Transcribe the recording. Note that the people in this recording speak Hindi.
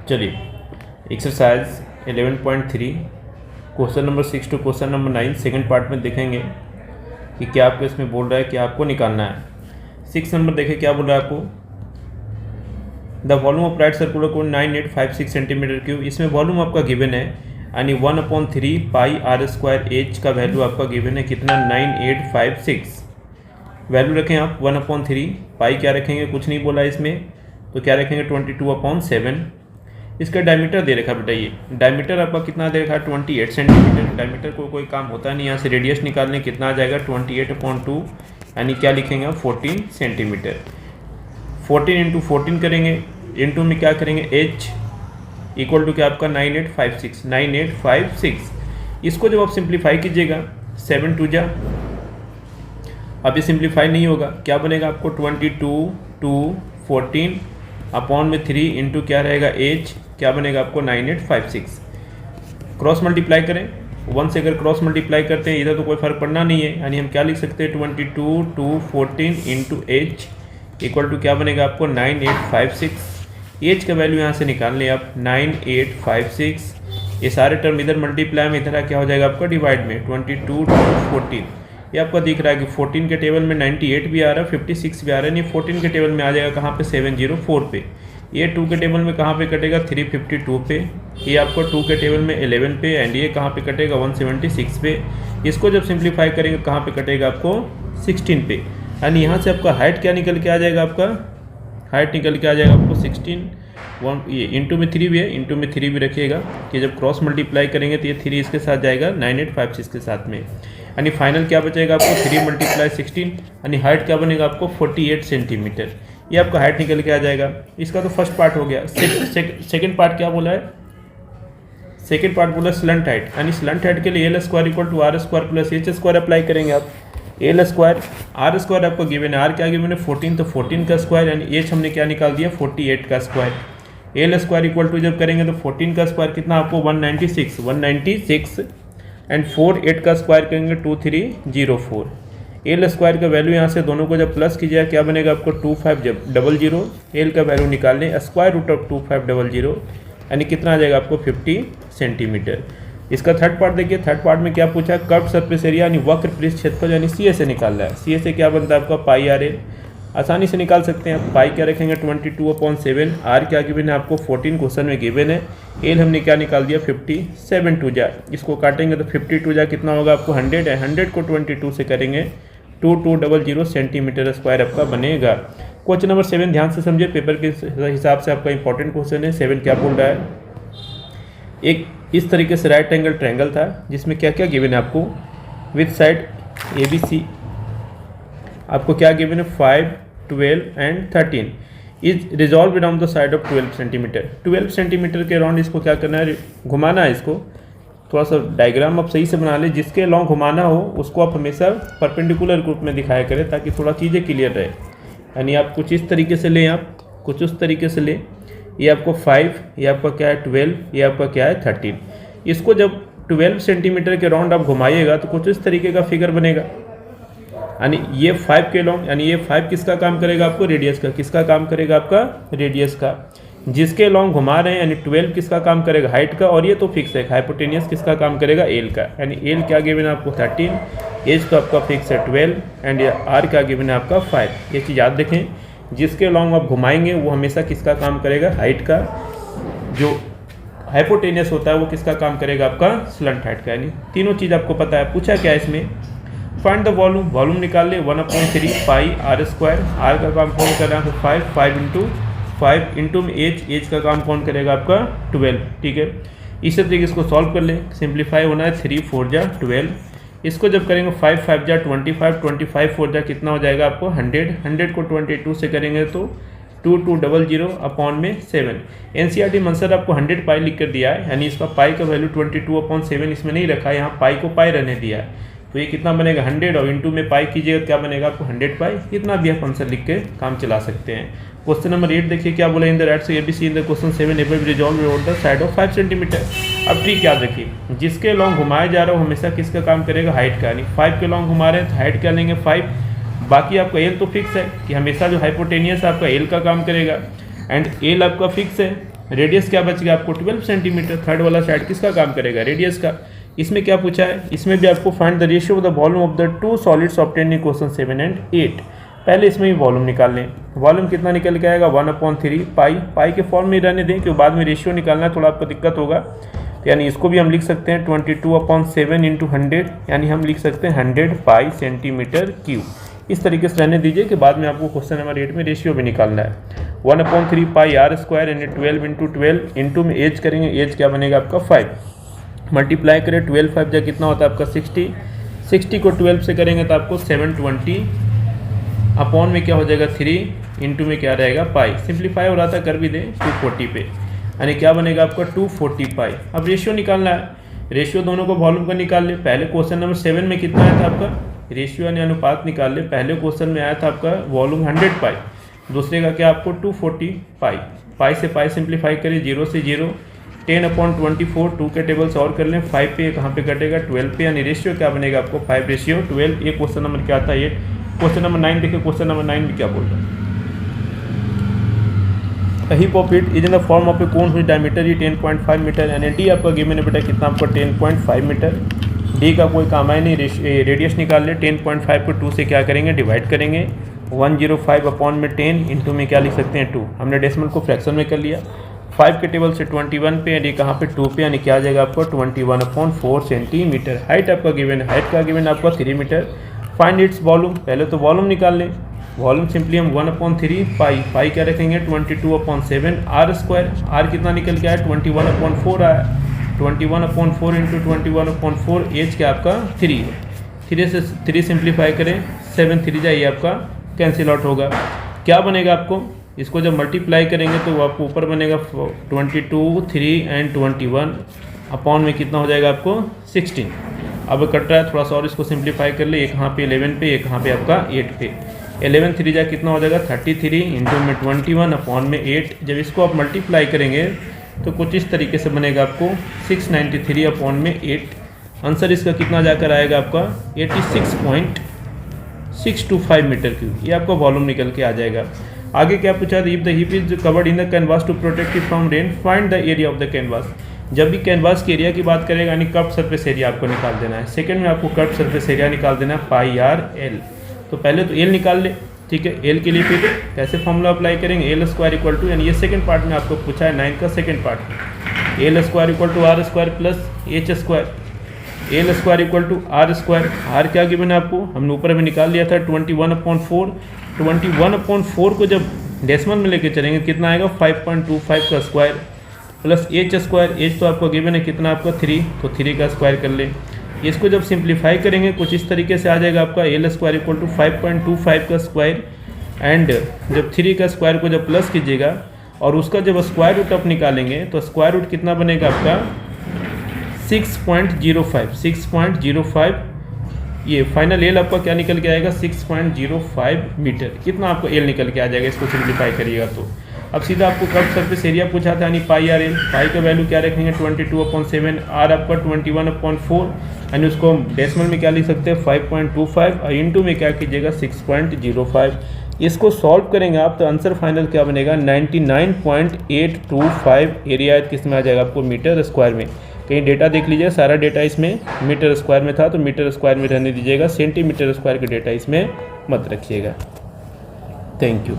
चलिए exercise 11.3 question number 6 to question number 9 second part में देखेंगे कि क्या आपको इसमें बोल रहा है कि आपको निकालना है। 6 नंबर देखें क्या बोल रहा है आपको। The volume of right circular cone 9856 centimetre cube. इसमें वॉल्यूम आपका गिवन है यानी 1/3 पाई आर स्क्वायर एच का वैल्यू आपका गिवन है कितना 9856। वैल्यू रखें आप 1/3 पाई क्या रखेंगे, कुछ नहीं बोला इसमें, तो क्या रखेंगे 22/7। इसका डायमीटर दे रखा बेटा, ये डायमीटर आपका कितना दे रखा है 28 सेंटीमीटर। डायमीटर को कोई काम होता नहीं, यहाँ से रेडियस निकालने कितना आ जाएगा 28/2 यानी क्या लिखेंगे आप 14 सेंटीमीटर। 14 × 14 करेंगे, इंटू में क्या करेंगे h इक्वल टू क्या आपका 9856। इसको जब आप सिंप्लीफाई कीजिएगा 7 2 जा, अब ये सिंप्लीफाई नहीं होगा, क्या बनेगा आपको 22 2 14 अपॉन में 3 इंटू क्या रहेगा h, क्या बनेगा आपको 9856। क्रॉस मल्टीप्लाई करें, 1 से अगर क्रॉस मल्टीप्लाई करते हैं इधर तो कोई फर्क पड़ना नहीं है, यानी हम क्या लिख सकते हैं 22 2 14 इंटू h इक्वल टू क्या बनेगा आपको 9856। एच का वैल्यू यहाँ से निकाल लें आप 9856। ये सारे टर्म इधर मल्टीप्लाई में इधर क्या हो जाएगा आपका डिवाइड में 22 2 14। ये आपका दिख रहा है कि 14 के टेबल में 98 भी आ रहा है 56 भी आ रहा है, नहीं 14 के टेबल में आ जाएगा कहाँ पे 704 पे। ये 2 के टेबल में कहाँ पे कटेगा 352 पे, ये आपको 2 के टेबल में 11 पे, एंड ये कहाँ पे कटेगा 176 पे। इसको जब सिंप्लीफाई करेंगे कहाँ पे कटेगा आपको 16 पे, यानी यहाँ से आपका हाइट क्या निकल के आ जाएगा, आपका हाइट निकल के आ जाएगा आपको 16। ये इंटू में 3 भी है, इंटू में 3 भी रखिएगा कि जब क्रॉस मल्टीप्लाई करेंगे तो ये 3 इसके साथ जाएगा 9856 के साथ में, यानी फाइनल क्या बचेगा आपको 3 × 16 यानी हाइट क्या बनेगा आपको 48 सेंटीमीटर। ये आपका हाइट निकल के आ जाएगा। इसका तो फर्स्ट पार्ट हो गया। सेकंड पार्ट क्या बोला है, सेकंड पार्ट बोला स्लंट हाइट, यानी स्लंट हाइट के लिए L square equal to R square plus H square apply करेंगे आप। एल स्क्वायर आर स्क्वायर आपको गिवन है, आर क्या गिवन है 14, तो 14 का स्क्वायर यानी एच हमने क्या निकाल दिया 48 का square. L square equal to जब करेंगे तो 14 का स्क्वायर कितना आपको 196 एंड 4 8 का स्क्वायर करेंगे 2304। एल स्क्वायर का वैल्यू यहाँ से दोनों को जब प्लस कीजिएगा क्या बनेगा आपको 2500। एल का वैल्यू निकाल लें स्क्वायर रूट ऑफ 2500 यानी कितना आ जाएगा आपको 50 सेंटीमीटर। इसका थर्ड पार्ट देखिए, थर्ड पार्ट में क्या पूछा, कर्व सरफेस एरिया यानी वक्र पृष्ठ क्षेत्रफल यानी सी से निकाल रहा है। सी से क्या बनता है आपका पाई आर ए, आसानी से निकाल सकते हैं आप। पाई क्या रखेंगे 22/7, आर क्या गिवन है आपको 14 क्वेश्चन में गिवन है, एल हमने क्या निकाल दिया 57 2 जा, इसको काटेंगे तो 52 जा कितना होगा आपको 100 है, 100 को 22 से करेंगे 2200 सेंटीमीटर स्क्वायर आपका बनेगा। क्वेश्चन नंबर 7 ध्यान से समझिए, पेपर के हिसाब से आपका इंपॉर्टेंट क्वेश्चन है। 7 क्या बोल रहा है, एक इस तरीके से राइट एंगल ट्रायंगल था जिसमें क्या क्या गिवन है आपको, with side A B C आपको क्या गिवन है 5 12 and 13 is resolve down the side of 12 centimetre. 12 centimetre के अराउंड इसको क्या करना है, घुमाना है। इसको थोड़ा सा डायग्राम आप सही से बना लें, जिसके लॉन्ग घुमाना हो उसको आप हमेशा परपेंडिकुलर ग्रुप में दिखाया करें ताकि थोड़ा चीज़ें क्लियर रहे। यानी आप कुछ इस तरीके से लें, आप कुछ उस तरीके से लें, ये आपको 5, ये आपका क्या है 12, ये आपका क्या है 13। इसको जब 12 सेंटीमीटर के राउंड आप घुमाइएगा तो कुछ इस तरीके का फिगर बनेगा, यानी ये 5 के लॉन्ग, यानी ये 5 किसका काम करेगा आपको रेडियस का, किसका काम करेगा आपका रेडियस का। जिसके लॉन्ग घुमा रहे हैं यानी 12 किसका काम करेगा हाइट का, और ये तो फिक्स है हाइपोटेनियस किसका काम करेगा एल का, यानी एल क्या गिवन है आपको 13, एज तो आपका फिक्स है 12 एंड आर क्या गिवन है आपका 5। ये चीज़ याद रखें, जिसके लॉन्ग आप घुमाएंगे वो हमेशा किसका काम करेगा हाइट का, जो हाइपोटेनियस होता है वो किसका काम करेगा आपका स्लंट हाइट का। यानी तीनों चीज़ आपको पता है। पूछा क्या है इसमें, फाइंड द वॉल्यूम, वॉल्यूम निकाल ले 1/3 पाई आर स्क्वायर, आर का काम कौन कर रहा है 5 इंटू में एच का काम कौन करेगा आपका 12, ठीक है। इसी तरीके इसको सॉल्व कर ले, सिंप्लीफाई होना है 3 4 जा 12, इसको जब करेंगे 5 5 जा 25 25 4 जा कितना हो जाएगा आपको 100 को 22 से करेंगे तो 2200 अपॉन में 7। एनसीईआरटी मंसर आपको 100 पाई लिख कर दिया है, यानी इसका पाई का वैल्यू 22/7 इसमें नहीं रखा है, यहाँ पाई को पाई रहने दिया है, तो ये कितना बनेगा 100 और इंटू में पाई कीजिएगा क्या बनेगा आपको 100 पाई। इतना भी आप आंसर लिख के काम चला सकते हैं। क्वेश्चन नंबर 8 देखिए क्या बोला, इन द राइट से ABC in the question 7 above resolve over the side of 5 centimetre. अब ट्रिक याद रखिए, जिसके लॉन्ग घुमाया जा रहा हो हमेशा किसका काम करेगा हाइट का, यानी 5 के लॉन्ग घुमा रहे हैं तो हाइट क्या लेंगे 5, बाकी आपका एल तो फिक्स है कि हमेशा जो हाइपोटेनियस आपका एल का काम करेगा, एंड एल आपका फिक्स है रेडियस क्या बच गया आपको 12 सेंटीमीटर। थर्ड वाला साइड किसका काम करेगा, रेडियस का। इसमें क्या पूछा है, इसमें भी आपको find the ratio of the volume of the two solids obtained in question 7 and 8। पहले इसमें ही वॉल्यूम निकाल लें। वॉल्यूम कितना निकल के आएगा 1/3 पाई। पाई के फॉर्म में रहने दें क्योंकि बाद में रेशियो निकालना है, थोड़ा आपको दिक्कत होगा। यानी इसको भी हम लिख सकते हैं 22/7 × 100, यानी हम लिख सकते हैं 100 पाई सेंटीमीटर क्यूब। इस तरीके से रहने दीजिए कि बाद में आपको क्वेश्चन नंबर 8 में रेशियो भी निकालना है। 1/3 पाई r² यानी 12 × 12 इंटू में एज करेंगे, एज क्या बनेगा आपका 5। मल्टीप्लाई करें 12 5 जा कितना होता है आपका 60। 60 को 12 से करेंगे तो आपको 720 अपॉन में क्या हो जाएगा 3 इंटू में क्या रहेगा पाई। सिंप्लीफाई हो रहा था, कर भी दें 240 पे, यानी क्या बनेगा आपका 240 पाई। अब रेशियो निकालना है, रेशियो दोनों को वॉल्यूम का निकाल ले। पहले क्वेश्चन नंबर 7 में कितना आया था आपका रेशियो यानी अनुपात निकाल ले। पहले क्वेश्चन में आया था आपका वॉल्यूम 100 पाई, दूसरे का क्या आपको 240 पाई। पाई से पाई सिंप्लीफाई करिए, 0 से 0, 10/24 2 के टेबल्स और कर लें। 5 पे कहाँ पे कटेगा 12 पे, यानी रेशियो क्या बनेगा आपको 5:12। ये क्वेश्चन नंबर क्या आता है, ये क्वेश्चन नंबर 9 देखिए। क्वेश्चन नंबर 9 में क्या बोल रहा है, A heap of it is in the form of a cone whose diameter is 10.5 metre, यानी डी आपका गिवन है बेटा कितना आपका 10.5 मीटर। डी का कोई काम है नहीं, रेडियस निकाल ले। 10.5 को 2 से क्या करेंगे डिवाइड करेंगे। 105 अपॉन में 10 इंटू में क्या लिख सकते हैं 2। हमने डेसिमल को फ्रैक्शन में कर लिया। 5 के टेबल से 21 पे, डी कहाँ पे 2 पे, यानी क्या आ जाएगा आपको 21/4 सेंटीमीटर। हाइट आपका गिवन है, हाइट का गिवन आपका 3 मीटर। फाइंड इट्स वॉल्यूम, पहले तो वॉल्यूम निकाल लें। वॉल्यूम सिंपली हम 1/3 पाई, पाई क्या रखेंगे 22/7 r²। r कितना निकल के आया 21/4 आया। 21/4 इंटू 21/4, एज क्या आपका 3 है। 3 से 3 सिंप्लीफाई करें, 7 3 जाइए आपका कैंसिल आउट होगा। क्या बनेगा आपको, इसको जब मल्टीप्लाई करेंगे तो वो आपको ऊपर बनेगा 22 3 एंड 21 अपॉन में कितना हो जाएगा आपको 16। अब कट रहा है थोड़ा सा और इसको सिंप्लीफाई कर ले। एक यहाँ पे 11 पे, एक यहाँ पे आपका 8 पे। 11 3 जा कितना हो जाएगा 33 इंटू में 21 अपॉन में 8। जब इसको आप मल्टीप्लाई करेंगे तो कुछ इस तरीके से बनेगा आपको 693 अपॉन में 8। आंसर इसका कितना जाकर आएगा आपका 86.625 मीटर क्यूब। ये आपका वॉल्यूम निकल के आ जाएगा। आगे क्या पूछा था, if the heap is covered in the canvas to protect it from rain find the area of the canvas. जब भी कैनवास के एरिया की बात करेगा यानी कर्व सरफेस एरिया आपको निकाल देना है। सेकंड में आपको कर्व सरफेस एरिया निकाल देना है पाई r l। तो पहले तो l निकाल ले, ठीक है। l के लिए फिर कैसे फॉर्मूला अप्लाई करेंगे, l² इक्वल टू, यानी ये सेकंड पार्ट में आपको पूछा है 9 का second part, l² equal to r² plus h²। l² equal to r²। r क्या गिवन है आपको, हमने ऊपर में निकाल लिया था 21/4। 21/4 को जब डेसिमल में लेके चलेंगे कितना आएगा 5.25 का स्क्वायर प्लस h²। h तो आपको गिवन है कितना आपका 3, तो 3 का स्क्वायर कर लें। इसको जब सिंप्लीफाई करेंगे कुछ इस तरीके से आ जाएगा आपका l² इक्वल टू 5.25 का स्क्वायर एंड जब 3 का स्क्वायर को जब प्लस कीजिएगा और उसका जब स्क्वायर रूट आप निकालेंगे तो स्क्वायर रूट कितना बनेगा आपका 6.05। ये फाइनल एल आपका क्या निकल के आएगा 6.05 मीटर। कितना आपको एल निकल के आ जाएगा, इसको सिंप्लीफाई करिएगा तो। अब सीधा आपको कर्व सरफेस एरिया पूछा था यानी पाई r l। पाई का वैल्यू क्या रखेंगे 22/7, r आपका 21/4 यानी उसको हम डेसिमल में क्या लिख सकते हैं 5.25 और इंटू में क्या कीजिएगा 6.05। इसको सॉल्व करेंगे आप तो आंसर फाइनल क्या बनेगा 99.825 एरिया किस में आ जाएगा आपको मीटर स्क्वायर में। कहीं डेटा देख लीजिए, सारा डेटा इसमें मीटर स्क्वायर में था तो मीटर स्क्वायर में रहने दीजिएगा, सेंटीमीटर स्क्वायर का डेटा इसमें मत रखिएगा। Thank you.